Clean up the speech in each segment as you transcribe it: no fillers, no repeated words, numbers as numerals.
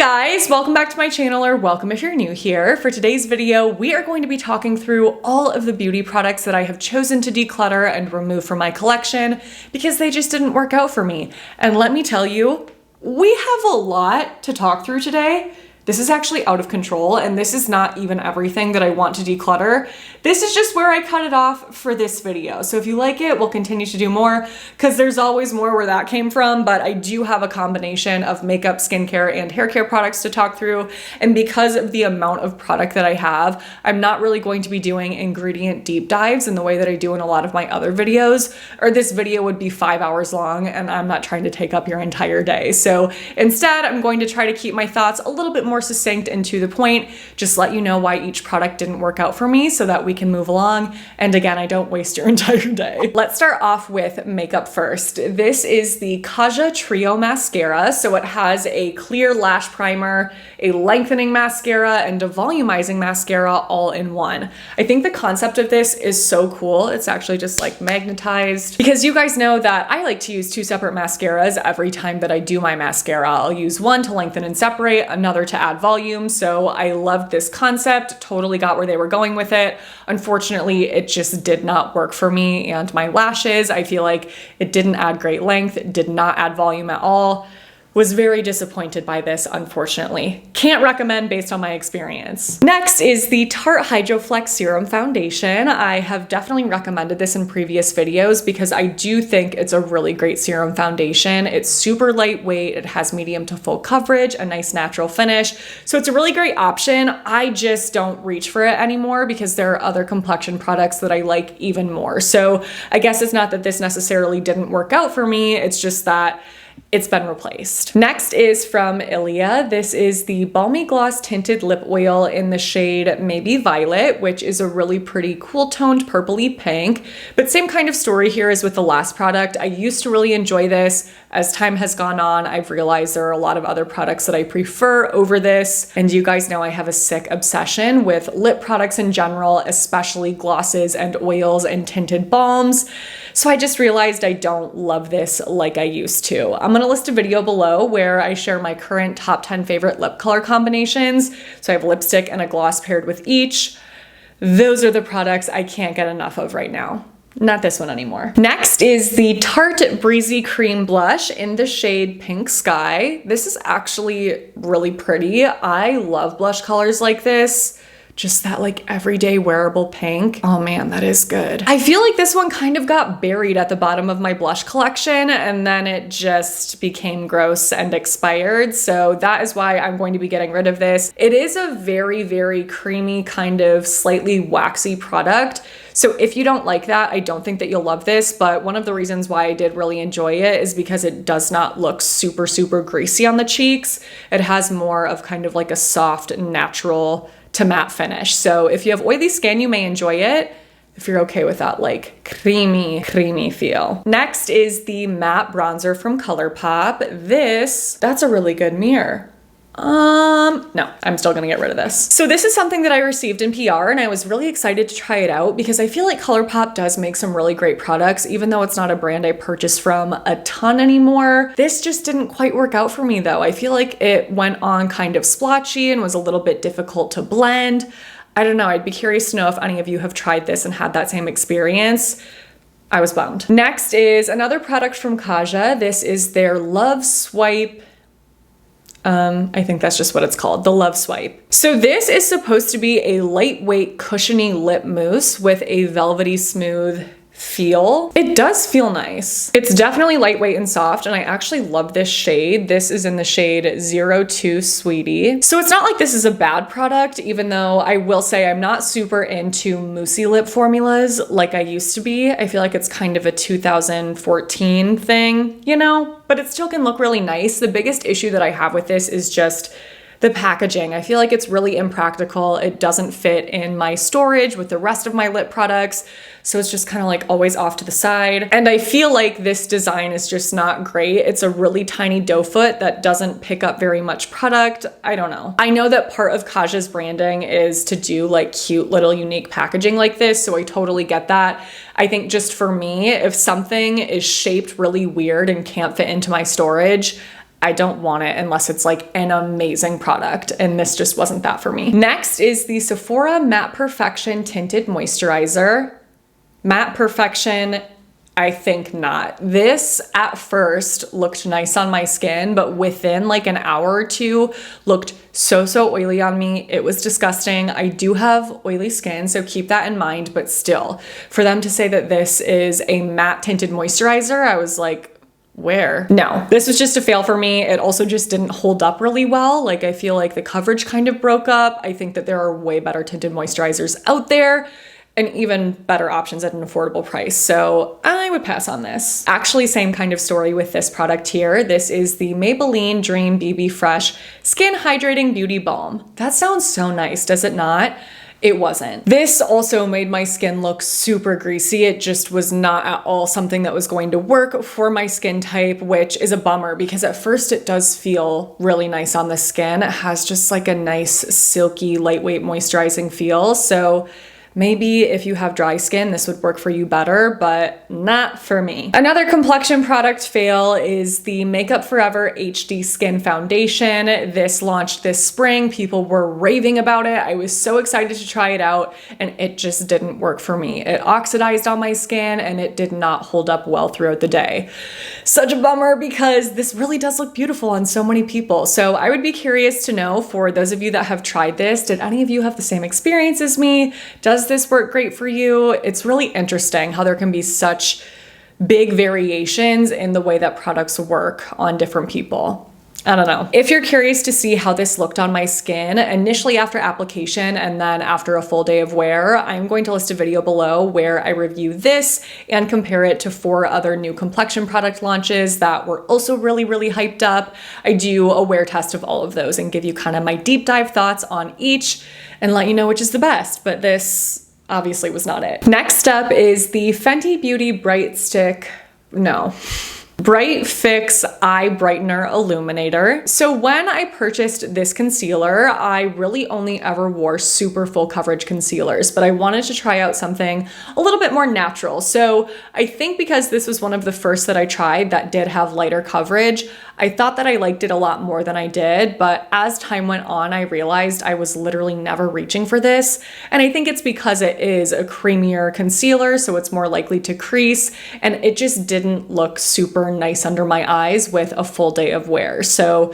guys, welcome back to my channel, or welcome if you're new here. For today's video, we are going to be talking through all of the beauty products that I have chosen to declutter and remove from my collection because they just didn't work out for me. And let me tell you, we have a lot to talk through today. This is actually out of control, and this is not even everything that I want to declutter. This is just where I cut it off for this video. So if you like it, we'll continue to do more because there's always more where that came from, but I do have a combination of makeup, skincare, and hair care products to talk through. And because of the amount of product that I have, I'm not really going to be doing ingredient deep dives in the way that I do in a lot of my other videos, or this video would be 5 hours long and I'm not trying to take up your entire day. So instead, I'm going to try to keep my thoughts a little bit more succinct and to the point, just let you know why each product didn't work out for me so that we can move along. And again, I don't waste your entire day. Let's start off with makeup first. This is the Kaja Trio Mascara. So it has a clear lash primer, a lengthening mascara, and a volumizing mascara all in one. I think the concept of this is so cool. It's actually just like magnetized, because you guys know that I like to use two separate mascaras every time that I do my mascara. I'll use one to lengthen and separate, another to add volume. So I loved this concept, totally got where they were going with it. Unfortunately, it just did not work for me and my lashes. I feel like it didn't add great length, it did not add volume at all. Was very disappointed by this, unfortunately. Can't recommend based on my experience. Next is the Tarte Hydro Flex Serum Foundation. I have definitely recommended this in previous videos because I do think it's a really great serum foundation. It's super lightweight, it has medium to full coverage, a nice natural finish. So it's a really great option. I just don't reach for it anymore because there are other complexion products that I like even more. So I guess it's not that this necessarily didn't work out for me, it's just that it's been replaced. Next is from Ilia. This is the Balmy Gloss Tinted Lip Oil in the shade Maybe Violet, which is a really pretty cool toned purpley pink. But same kind of story here as with the last product. I used to really enjoy this. As time has gone on, I've realized there are a lot of other products that I prefer over this. And you guys know I have a sick obsession with lip products in general, especially glosses and oils and tinted balms. So I just realized I don't love this like I used to. I'm gonna list a video below where I share my current top 10 favorite lip color combinations. So I have lipstick and a gloss paired with each. Those are the products I can't get enough of right now. Not this one anymore. Next is the Tarte Breezy Cream Blush in the shade Pink Sky. This is actually really pretty. I love blush colors like this. Just that like everyday wearable pink. Oh man, that is good. I feel like this one kind of got buried at the bottom of my blush collection and then it just became gross and expired. So that is why I'm going to be getting rid of this. It is a very, very creamy, kind of slightly waxy product. So if you don't like that, I don't think that you'll love this, but one of the reasons why I did really enjoy it is because it does not look super, super greasy on the cheeks. It has more of kind of like a soft, natural to matte finish. So if you have oily skin, you may enjoy it if you're okay with that like creamy feel. Next is the matte bronzer from ColourPop. That's a really good mirror. No, I'm still gonna get rid of this. So this is something that I received in PR and I was really excited to try it out because I feel like ColourPop does make some really great products, even though it's not a brand I purchase from a ton anymore. This just didn't quite work out for me though. I feel like it went on kind of splotchy and was a little bit difficult to blend. I don't know, I'd be curious to know if any of you have tried this and had that same experience. I was bummed. Next is another product from Kaja. This is their Love Swipe. I think that's just what it's called, the Love Swipe. So this is supposed to be a lightweight, cushiony lip mousse with a velvety smooth feel. It does feel nice. It's definitely lightweight and soft, and I actually love this shade. This is in the shade 02 Sweetie. So it's not like this is a bad product, even though I will say I'm not super into moussey lip formulas like I used to be. I feel like it's kind of a 2014 thing, you know, but it still can look really nice. The biggest issue that I have with this is just the packaging. I feel like it's really impractical. It doesn't fit in my storage with the rest of my lip products. So it's just kind of like always off to the side. And I feel like this design is just not great. It's a really tiny doe foot that doesn't pick up very much product. I don't know. I know that part of Kaja's branding is to do like cute little unique packaging like this. So I totally get that. I think just for me, if something is shaped really weird and can't fit into my storage, I don't want it unless it's like an amazing product, and this just wasn't that for me. Next is the Sephora Matte Perfection Tinted Moisturizer. Matte Perfection, I think not. This at first looked nice on my skin, but within like an hour or two looked so oily on me. It was disgusting. I do have oily skin, so keep that in mind, but still, for them to say that this is a matte tinted moisturizer, I was like, where? No, this was just a fail for me. It also just didn't hold up really well. Like, I feel like the coverage kind of broke up. I think that there are way better tinted moisturizers out there and even better options at an affordable price. So I would pass on this. Actually, same kind of story with this product here. This is the Maybelline Dream BB Fresh Skin Hydrating Beauty Balm. That sounds so nice, does it not? It wasn't. This also made my skin look super greasy. It just was not at all something that was going to work for my skin type, which is a bummer because at first it does feel really nice on the skin. It has just like a nice silky, lightweight moisturizing feel. So maybe if you have dry skin, this would work for you better, but not for me. Another complexion product fail is the Makeup Forever HD Skin Foundation. This launched this spring. People were raving about it. I was so excited to try it out, and it just didn't work for me. It oxidized on my skin, and it did not hold up well throughout the day. Such a bummer because this really does look beautiful on so many people. So I would be curious to know, for those of you that have tried this, did any of you have the same experience as me? Does this work great for you? It's really interesting how there can be such big variations in the way that products work on different people. I don't know. If you're curious to see how this looked on my skin, initially after application and then after a full day of wear, I'm going to list a video below where I review this and compare it to 4 other new complexion product launches that were also really hyped up. I do a wear test of all of those and give you kind of my deep dive thoughts on each and let you know which is the best, but this obviously was not it. Next up is the Fenty Beauty Bright Fix Eye Brightener Illuminator. So when I purchased this concealer, I really only ever wore super full coverage concealers, but I wanted to try out something a little bit more natural. So I think because this was one of the first that I tried that did have lighter coverage, I thought that I liked it a lot more than I did, but as time went on, I realized I was literally never reaching for this. And I think it's because it is a creamier concealer, so it's more likely to crease, and it just didn't look super nice under my eyes with a full day of wear. So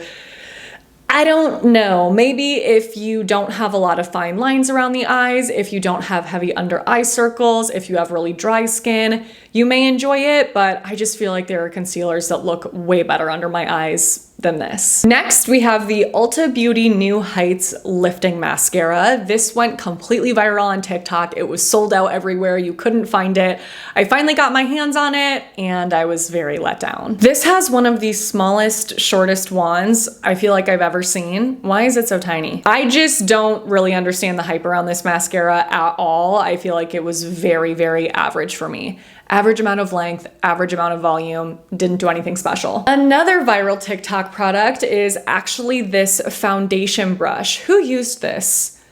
I don't know, maybe if you don't have a lot of fine lines around the eyes, if you don't have heavy under eye circles, if you have really dry skin, you may enjoy it, but I just feel like there are concealers that look way better under my eyes than this. Next, we have the Ulta Beauty New Heights Lifting Mascara. This went completely viral on TikTok. It was sold out everywhere. You couldn't find it. I finally got my hands on it, and I was very let down. This has one of the smallest, shortest wands I feel like I've ever seen. Why is it so tiny? I just don't really understand the hype around this mascara at all. I feel like it was very average for me. Average amount of length, average amount of volume, didn't do anything special. Another viral TikTok product is actually this foundation brush. Who used this?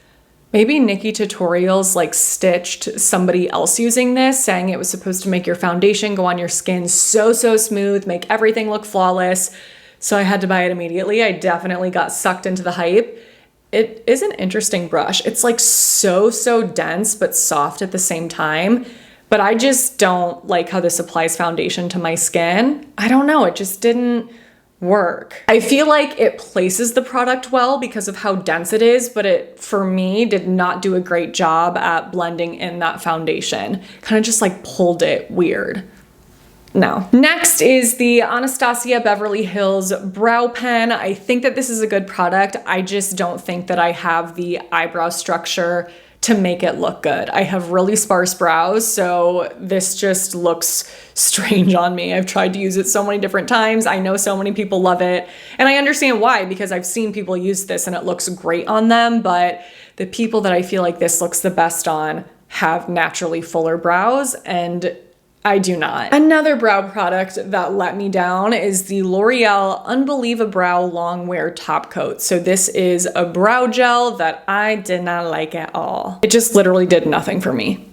Maybe Nikki Tutorials like stitched somebody else using this, saying it was supposed to make your foundation go on your skin so smooth, make everything look flawless. So I had to buy it immediately. I definitely got sucked into the hype. It is an interesting brush. It's like so dense but soft at the same time. But I just don't like how this applies foundation to my skin. I don't know, it just didn't work. I feel like it places the product well because of how dense it is, but it, for me, did not do a great job at blending in that foundation. Kind of just like pulled it weird. No. Next is the Anastasia Beverly Hills Brow Pen. I think that this is a good product. I just don't think that I have the eyebrow structure to make it look good. I have really sparse brows, so this just looks strange on me. I've tried to use it so many different times. I know so many people love it, and I understand why, because I've seen people use this and it looks great on them, but the people that I feel like this looks the best on have naturally fuller brows, and I do not. Another brow product that let me down is the L'Oreal Unbelievabrow Long Wear Top Coat. So this is a brow gel that I did not like at all. It just literally did nothing for me.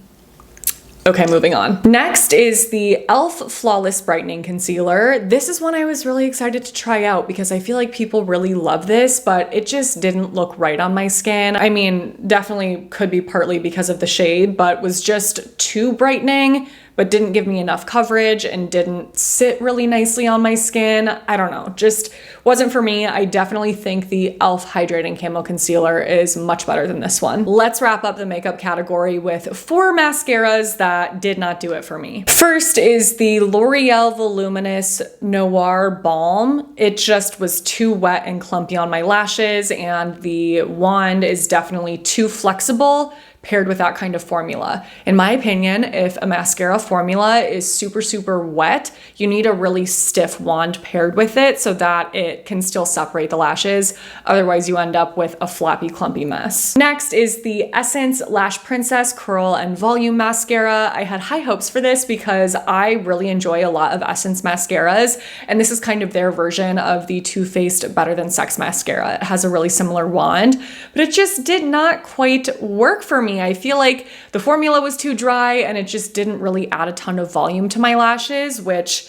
Okay, moving on. Next is the e.l.f. Flawless Brightening Concealer. This is one I was really excited to try out because I feel like people really love this, but it just didn't look right on my skin. I mean, definitely could be partly because of the shade, but was just too brightening, but didn't give me enough coverage and didn't sit really nicely on my skin. I don't know, just wasn't for me. I definitely think the e.l.f. Hydrating Camo Concealer is much better than this one. Let's wrap up the makeup category with 4 mascaras that did not do it for me. First is the L'Oreal Voluminous Noir Balm. It just was too wet and clumpy on my lashes, and the wand is definitely too flexible paired with that kind of formula. In my opinion, if a mascara formula is super, super wet, you need a really stiff wand paired with it so that it can still separate the lashes. Otherwise, you end up with a flappy, clumpy mess. Next is the Essence Lash Princess Curl and Volume Mascara. I had high hopes for this because I really enjoy a lot of Essence mascaras, and this is kind of their version of the Too Faced Better Than Sex mascara. It has a really similar wand, but it just did not quite work for me. I feel like the formula was too dry and it just didn't really add a ton of volume to my lashes, which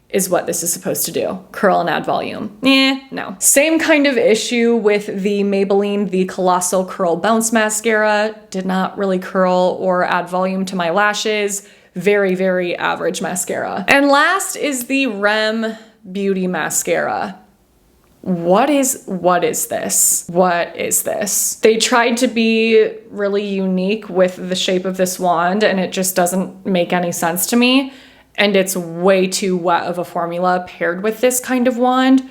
is what this is supposed to do. Curl and add volume. No. Same kind of issue with the Maybelline The Colossal Curl Bounce Mascara. Did not really curl or add volume to my lashes. Very, very average mascara. And last is the Rem Beauty Mascara. What is this? What is this? They tried to be really unique with the shape of this wand, and it just doesn't make any sense to me. And it's way too wet of a formula paired with this kind of wand.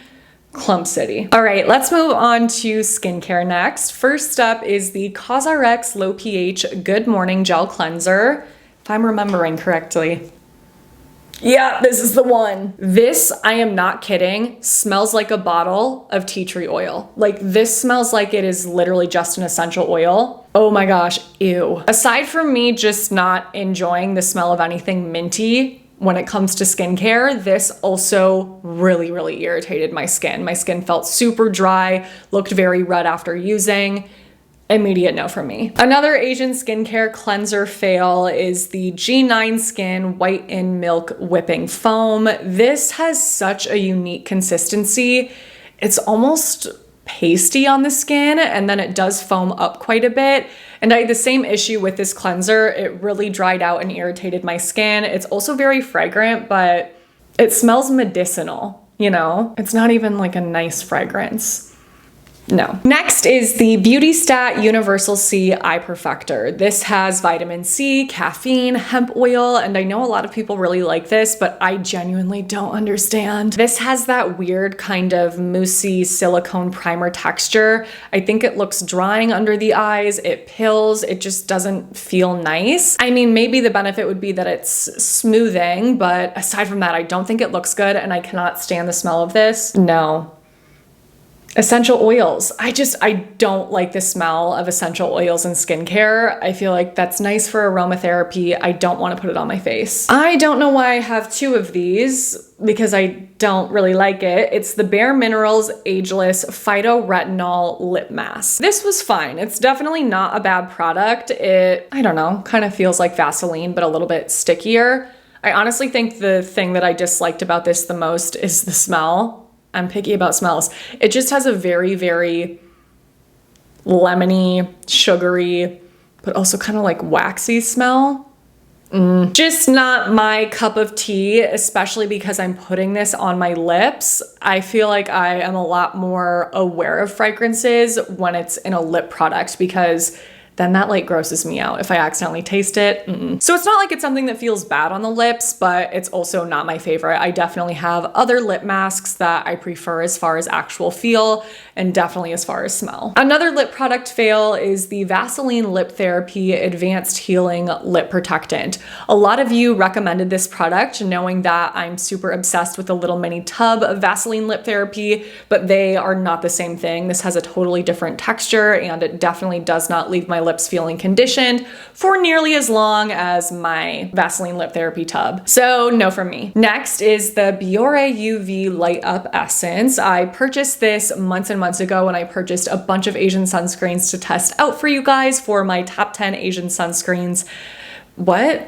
Clump City. All right, let's move on to skincare next. First up is the COSRX Low pH Good Morning Gel Cleanser, if I'm remembering correctly. Yeah, this is the one. This, I am not kidding, smells like a bottle of tea tree oil. Like, this smells like it is literally just an essential oil. Oh my gosh, ew. Aside from me just not enjoying the smell of anything minty when it comes to skincare, this also really, really irritated my skin. My skin felt super dry, looked very red after using. Immediate no from me. Another Asian skincare cleanser fail is the G9 Skin White in Milk Whipping Foam. This has such a unique consistency. It's almost pasty on the skin, and then it does foam up quite a bit. And I had the same issue with this cleanser. It really dried out and irritated my skin. It's also very fragrant, but it smells medicinal, you know? It's not even like a nice fragrance. No. Next is the Beauty Stat Universal C Eye Perfector. This has vitamin C, caffeine, hemp oil, and I know a lot of people really like this, but I genuinely don't understand. This has that weird kind of moussey silicone primer texture. I think it looks drying under the eyes, it pills, it just doesn't feel nice. I mean, maybe the benefit would be that it's smoothing, but aside from that, I don't think it looks good, and I cannot stand the smell of this. No. Essential oils. I don't like the smell of essential oils in skincare. I feel like that's nice for aromatherapy. I don't want to put it on my face. I don't know why I have 2 of these because I don't really like it. It's the Bare Minerals Ageless Phytoretinol Lip Mask. This was fine. It's definitely not a bad product. It, I don't know, kind of feels like Vaseline, but a little bit stickier. I honestly think the thing that I disliked about this the most is the smell. I'm picky about smells. It just has a very, very lemony, sugary, but also kind of like waxy smell. Just not my cup of tea, especially because I'm putting this on my lips. I feel like I am a lot more aware of fragrances when it's in a lip product because then that like grosses me out if I accidentally taste it. So it's not like it's something that feels bad on the lips, but it's also not my favorite. I definitely have other lip masks that I prefer as far as actual feel and definitely as far as smell. Another lip product fail is the Vaseline Lip Therapy Advanced Healing Lip Protectant. A lot of you recommended this product knowing that I'm super obsessed with a little mini tub of Vaseline Lip Therapy, but they are not the same thing. This has a totally different texture and it definitely does not leave my lips feeling conditioned for nearly as long as my Vaseline Lip Therapy tub. So no from me. Next is the Biore UV Light Up Essence. I purchased this months and months ago when I purchased a bunch of Asian sunscreens to test out for you guys for my top 10 Asian sunscreens.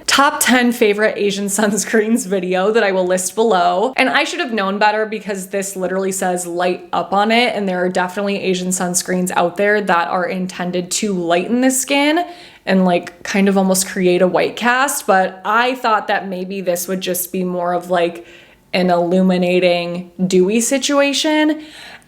top 10 favorite Asian sunscreens video that I will list below. And I should have known better because this literally says light up on it, and there are definitely Asian sunscreens out there that are intended to lighten the skin and like kind of almost create a white cast, but I thought that maybe this would just be more of like an illuminating dewy situation,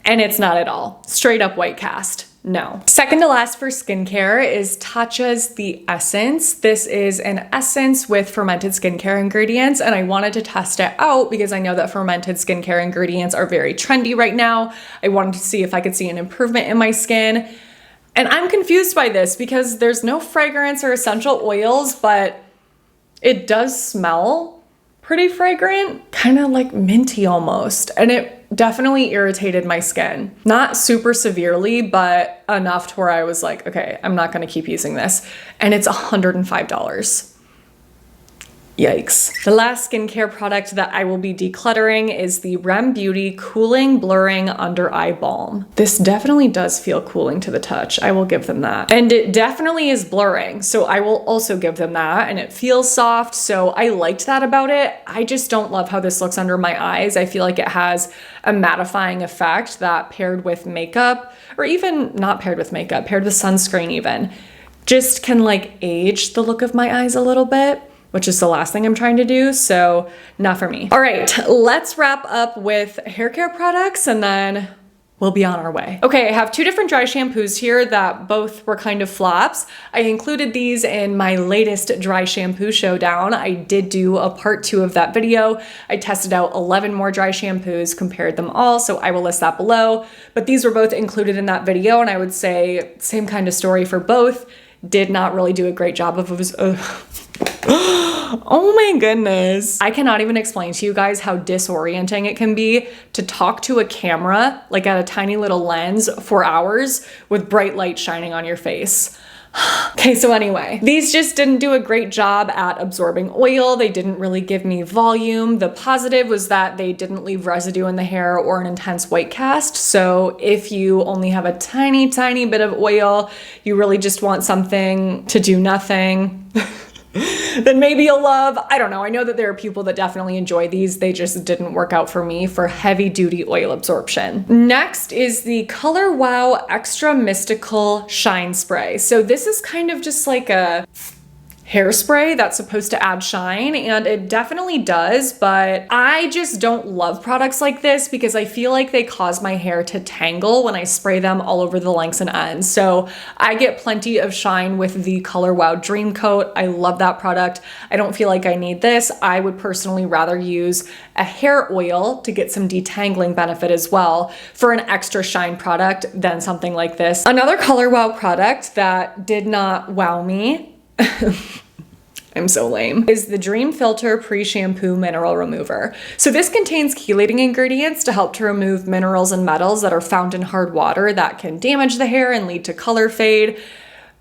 and it's not at all. Straight up white cast. No. Second to last for skincare is Tatcha's The Essence. This is an essence with fermented skincare ingredients, and I wanted to test it out because I know that fermented skincare ingredients are very trendy right now. I wanted to see if I could see an improvement in my skin. And I'm confused by this because there's no fragrance or essential oils, but it does smell pretty fragrant, kind of like minty almost. And it definitely irritated my skin. Not super severely, but enough to where I was like, okay, I'm not gonna keep using this. And it's $105. Yikes. The last skincare product that I will be decluttering is the Rem Beauty Cooling Blurring Under Eye Balm. This definitely does feel cooling to the touch. I will give them that. And it definitely is blurring, so I will also give them that. And it feels soft, so I liked that about it. I just don't love how this looks under my eyes. I feel like it has a mattifying effect that paired with makeup, or even not paired with makeup, paired with sunscreen even, just can like age the look of my eyes a little bit, which is the last thing I'm trying to do, so not for me. All right, let's wrap up with hair care products and then we'll be on our way. Okay, I have two different dry shampoos here that both were kind of flops. I included these in my latest dry shampoo showdown. I did do a part 2 of that video. I tested out 11 more dry shampoos, compared them all, so I will list that below. But these were both included in that video, and I would say same kind of story for both. Did not really do a great job of oh my goodness. I cannot even explain to you guys how disorienting it can be to talk to a camera, like at a tiny little lens, for hours with bright light shining on your face. Okay, so anyway, these just didn't do a great job at absorbing oil. They didn't really give me volume. The positive was that they didn't leave residue in the hair or an intense white cast. So if you only have a tiny, tiny bit of oil, you really just want something to do nothing, then maybe you'll love, I don't know. I know that there are people that definitely enjoy these. They just didn't work out for me for heavy duty oil absorption. Next is the Color Wow Extra Mystical Shine Spray. So this is kind of just like a hairspray that's supposed to add shine, and it definitely does, but I just don't love products like this because I feel like they cause my hair to tangle when I spray them all over the lengths and ends. So I get plenty of shine with the Color Wow Dream Coat. I love that product. I don't feel like I need this. I would personally rather use a hair oil to get some detangling benefit as well for an extra shine product than something like this. Another Color Wow product that did not wow me, I'm so lame, is the Dream Filter Pre-Shampoo Mineral Remover. So this contains chelating ingredients to help to remove minerals and metals that are found in hard water that can damage the hair and lead to color fade.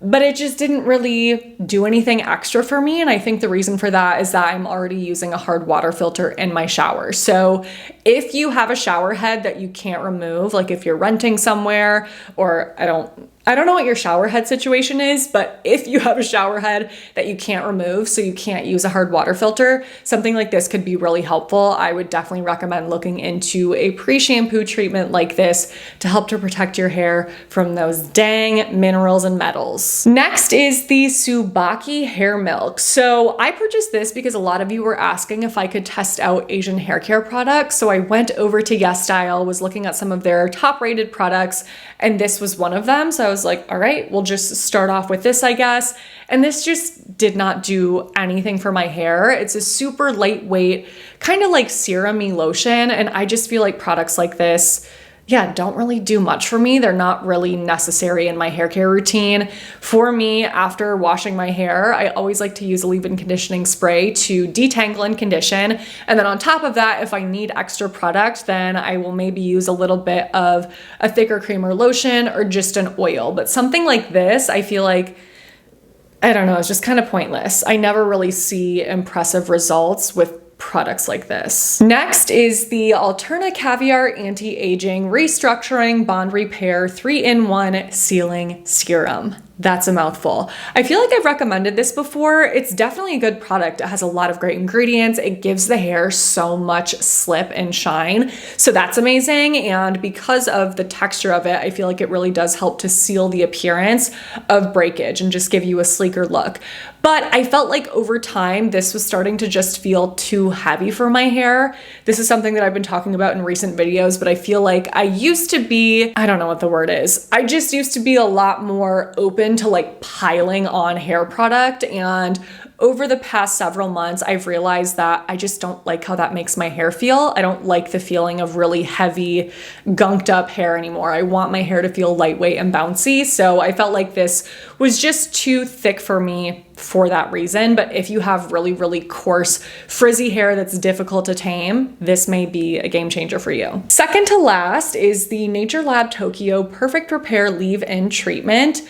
But it just didn't really do anything extra for me. And I think the reason for that is that I'm already using a hard water filter in my shower. So if you have a shower head that you can't remove, like if you're renting somewhere, or I don't know what your shower head situation is, but if you have a shower head that you can't remove, so you can't use a hard water filter, something like this could be really helpful. I would definitely recommend looking into a pre-shampoo treatment like this to help to protect your hair from those dang minerals and metals. Next is the Subaki Hair Milk. So I purchased this because a lot of you were asking if I could test out Asian hair care products. So I went over to YesStyle, was looking at some of their top rated products, and this was one of them. So I was like, all right, we'll just start off with this, I guess. And this just did not do anything for my hair. It's a super lightweight, kind of like serum-y lotion. And I just feel like products like this, yeah, don't really do much for me. They're not really necessary in my hair care routine. For me, after washing my hair, I always like to use a leave-in conditioning spray to detangle and condition. And then on top of that, if I need extra product, then I will maybe use a little bit of a thicker cream or lotion or just an oil. But something like this, I feel like, I don't know, it's just kind of pointless. I never really see impressive results with products like this. Next is the Alterna Caviar Anti-Aging Restructuring Bond Repair 3-in-1 Sealing Serum. That's a mouthful. I feel like I've recommended this before. It's definitely a good product. It has a lot of great ingredients. It gives the hair so much slip and shine. So that's amazing. And because of the texture of it, I feel like it really does help to seal the appearance of breakage and just give you a sleeker look. But I felt like over time, this was starting to just feel too heavy for my hair. This is something that I've been talking about in recent videos, but I feel like I used to be, I don't know what the word is. I just used to be a lot more open to like piling on hair product. And over the past several months, I've realized that I just don't like how that makes my hair feel. I don't like the feeling of really heavy, gunked up hair anymore. I want my hair to feel lightweight and bouncy. So I felt like this was just too thick for me for that reason. But if you have really, really coarse, frizzy hair that's difficult to tame, this may be a game changer for you. Second to last is the Nature Lab Tokyo Perfect Repair Leave-In Treatment.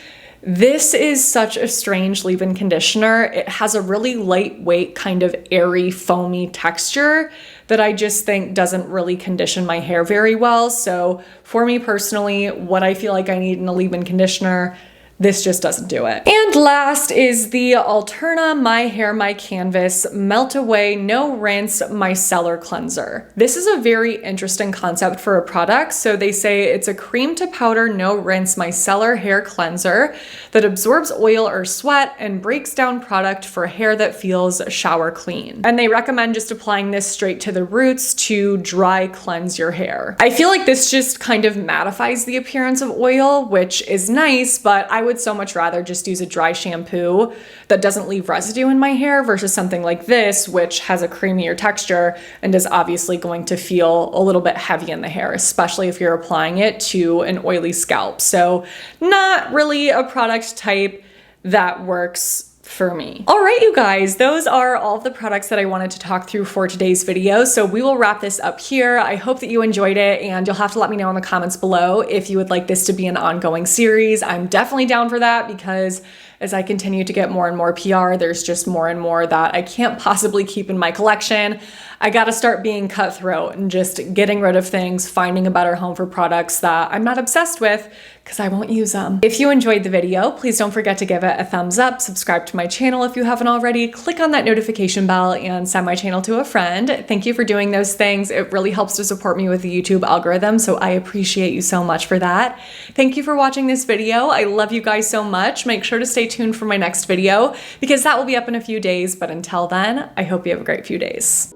This is such a strange leave-in conditioner. It has a really lightweight, kind of airy, foamy texture that I just think doesn't really condition my hair very well. So for me personally, what I feel like I need in a leave-in conditioner, this just doesn't do it. And last is the Alterna My Hair, My Canvas Melt Away No Rinse Micellar Cleanser. This is a very interesting concept for a product. So they say it's a cream to powder no rinse micellar hair cleanser that absorbs oil or sweat and breaks down product for hair that feels shower clean. And they recommend just applying this straight to the roots to dry cleanse your hair. I feel like this just kind of mattifies the appearance of oil, which is nice, but I would so much rather just use a dry shampoo that doesn't leave residue in my hair versus something like this, which has a creamier texture and is obviously going to feel a little bit heavy in the hair, especially if you're applying it to an oily scalp. So not really a product type that works for me. All right, you guys, those are all of the products that I wanted to talk through for today's video. So we will wrap this up here. I hope that you enjoyed it, and you'll have to let me know in the comments below if you would like this to be an ongoing series. I'm definitely down for that because as I continue to get more and more PR, there's just more and more that I can't possibly keep in my collection. I gotta start being cutthroat and just getting rid of things, finding a better home for products that I'm not obsessed with because I won't use them. If you enjoyed the video, please don't forget to give it a thumbs up, subscribe to my channel if you haven't already, click on that notification bell, and send my channel to a friend. Thank you for doing those things. It really helps to support me with the YouTube algorithm, so I appreciate you so much for that. Thank you for watching this video. I love you guys so much. Make sure to stay tuned for my next video because that will be up in a few days, but until then, I hope you have a great few days.